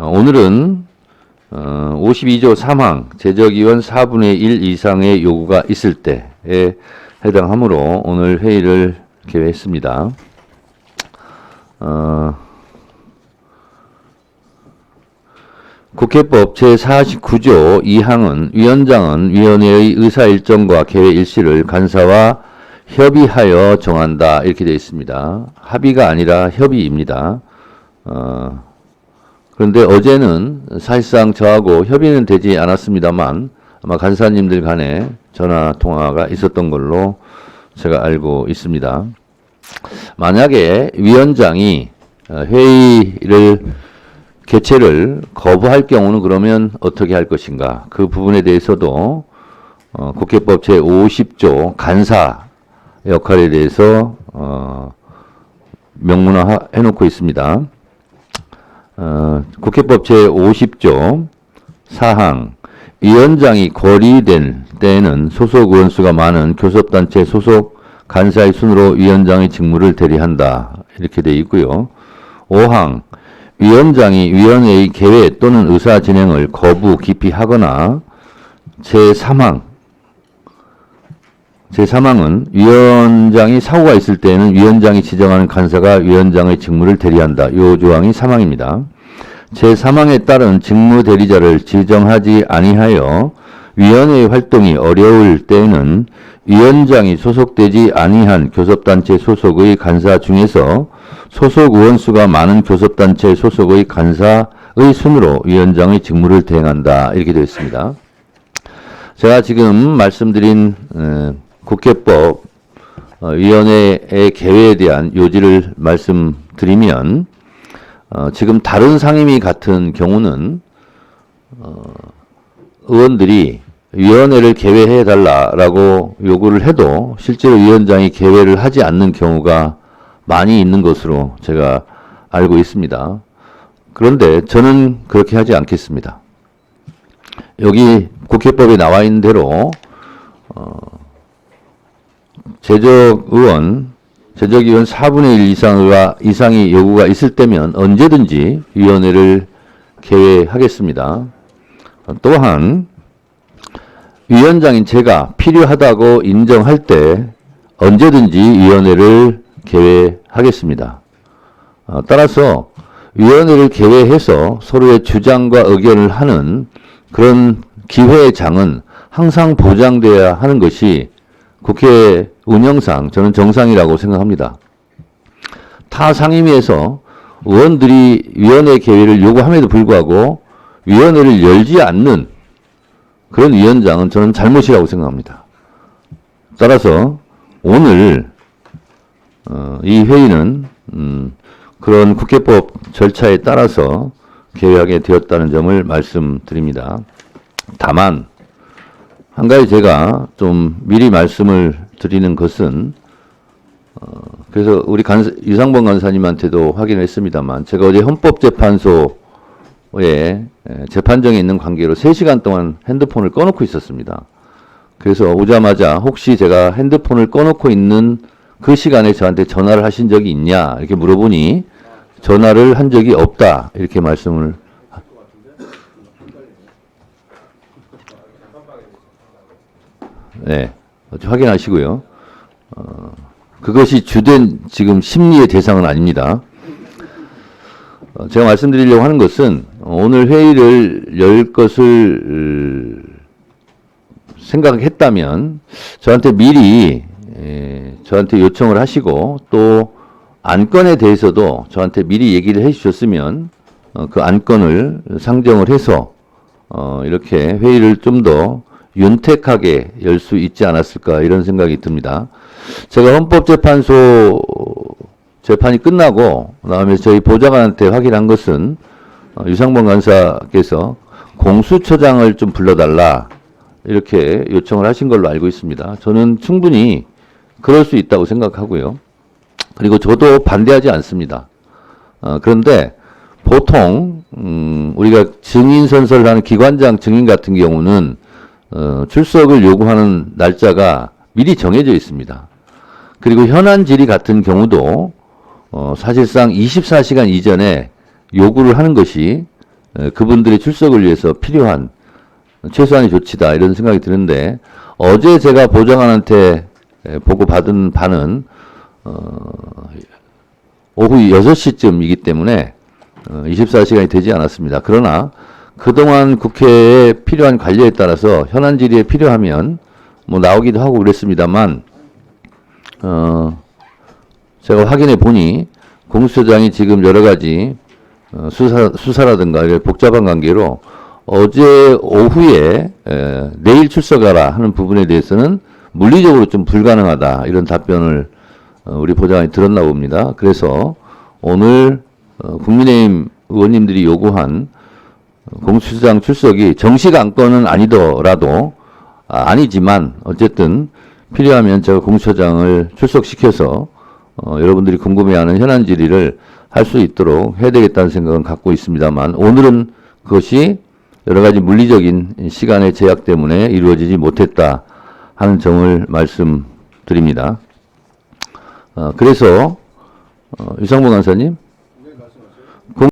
오늘은 52조 3항 재적의원 4분의 1 이상의 요구가 있을 때에 해당하므로 오늘 회의를 개회했습니다. 국회법 제49조 2항은 위원장은 위원회의 의사일정과 개회 일시를 간사와 협의하여 정한다 이렇게 되어 있습니다. 합의가 아니라 협의입니다. 그런데 어제는 사실상 저하고 협의는 되지 않았습니다만 아마 간사님들 간에 전화 통화가 있었던 걸로 제가 알고 있습니다. 만약에 위원장이 회의를 개최를 거부할 경우는 그러면 어떻게 할 것인가? 그 부분에 대해서도 국회법 제50조 간사 역할에 대해서 명문화해 놓고 있습니다. 국회법 제50조 4항 위원장이 거리된 때에는 소속 의원수가 많은 교섭단체 소속 간사의 순으로 위원장의 직무를 대리한다. 이렇게 되어 있고요. 5항 위원장이 위원회의 개회 또는 의사 진행을 거부, 기피하거나 제3항은 위원장이 사고가 있을 때에는 위원장이 지정하는 간사가 위원장의 직무를 대리한다. 이 조항이 3항입니다. 제3항에 따른 직무 대리자를 지정하지 아니하여 위원회의 활동이 어려울 때에는 위원장이 소속되지 아니한 교섭단체 소속의 간사 중에서 소속 의원수가 많은 교섭단체 소속의 간사의 순으로 위원장의 직무를 대행한다. 이렇게 되어 있습니다. 제가 지금 말씀드린 국회법 위원회의 개회에 대한 요지를 말씀드리면 지금 다른 상임위 같은 경우는 의원들이 위원회를 개회해달라고 요구를 해도 실제로 위원장이 개회를 하지 않는 경우가 많이 있는 것으로 제가 알고 있습니다. 그런데 저는 그렇게 하지 않겠습니다. 여기 국회법에 나와 있는 대로 재적의원 4분의 1 이상의 요구가 있을 때면 언제든지 위원회를 개회하겠습니다. 또한 위원장인 제가 필요하다고 인정할 때 언제든지 위원회를 개회하겠습니다. 따라서 위원회를 개회해서 서로의 주장과 의견을 하는 그런 기회의 장은 항상 보장돼야 하는 것이 국회 운영상 저는 정상이라고 생각합니다. 타 상임위에서 의원들이 위원회 개회를 요구함에도 불구하고 위원회를 열지 않는 그런 위원장은 저는 잘못이라고 생각합니다. 따라서 오늘 이 회의는 그런 국회법 절차에 따라서 개회하게 되었다는 점을 말씀드립니다. 다만 한 가지 제가 좀 미리 말씀을 드리는 것은 그래서 우리 유상범 간사님한테도 확인을 했습니다만 제가 어제 헌법재판소에 재판정에 있는 관계로 3시간 동안 핸드폰을 꺼놓고 있었습니다. 그래서 오자마자 혹시 제가 핸드폰을 꺼놓고 있는 그 시간에 저한테 전화를 하신 적이 있냐 이렇게 물어보니 전화를 한 적이 없다 이렇게 말씀을 네, 확인하시고요. 그것이 주된 지금 심리의 대상은 아닙니다. 제가 말씀드리려고 하는 것은 오늘 회의를 열 것을 생각했다면 저한테 미리 저한테 요청을 하시고 또 안건에 대해서도 저한테 미리 얘기를 해 주셨으면 그 안건을 상정을 해서 이렇게 회의를 좀 더 윤택하게 열 수 있지 않았을까 이런 생각이 듭니다. 제가 헌법재판소 재판이 끝나고 그다음에 저희 보좌관한테 확인한 것은 유상범 간사께서 공수처장을 좀 불러달라 이렇게 요청을 하신 걸로 알고 있습니다. 저는 충분히 그럴 수 있다고 생각하고요. 그리고 저도 반대하지 않습니다. 그런데 보통 우리가 증인 선서를 하는 기관장 증인 같은 경우는 출석을 요구하는 날짜가 미리 정해져 있습니다. 그리고 현안 질의 같은 경우도 사실상 24시간 이전에 요구를 하는 것이 그분들의 출석을 위해서 필요한 최소한의 조치다 이런 생각이 드는데 어제 제가 보좌관한테 보고 받은 바는 오후 6시쯤이기 때문에 24시간이 되지 않았습니다. 그러나 그동안 국회에 필요한 관리에 따라서 현안 질의에 필요하면 뭐 나오기도 하고 그랬습니다만 제가 확인해 보니 공수처장이 지금 여러 가지 수사라든가 이런 복잡한 관계로 어제 오후에 내일 출석하라 하는 부분에 대해서는 물리적으로 좀 불가능하다 이런 답변을 우리 보좌관이 들었나 봅니다. 그래서 오늘 국민의힘 의원님들이 요구한 공수처장 출석이 정식 안건은 아니더라도 아니지만 어쨌든 필요하면 제가 공수처장을 출석시켜서 여러분들이 궁금해하는 현안 질의를 할 수 있도록 해야 되겠다는 생각은 갖고 있습니다만 오늘은 그것이 여러 가지 물리적인 시간의 제약 때문에 이루어지지 못했다 하는 점을 말씀드립니다. 그래서 유상봉 간사님.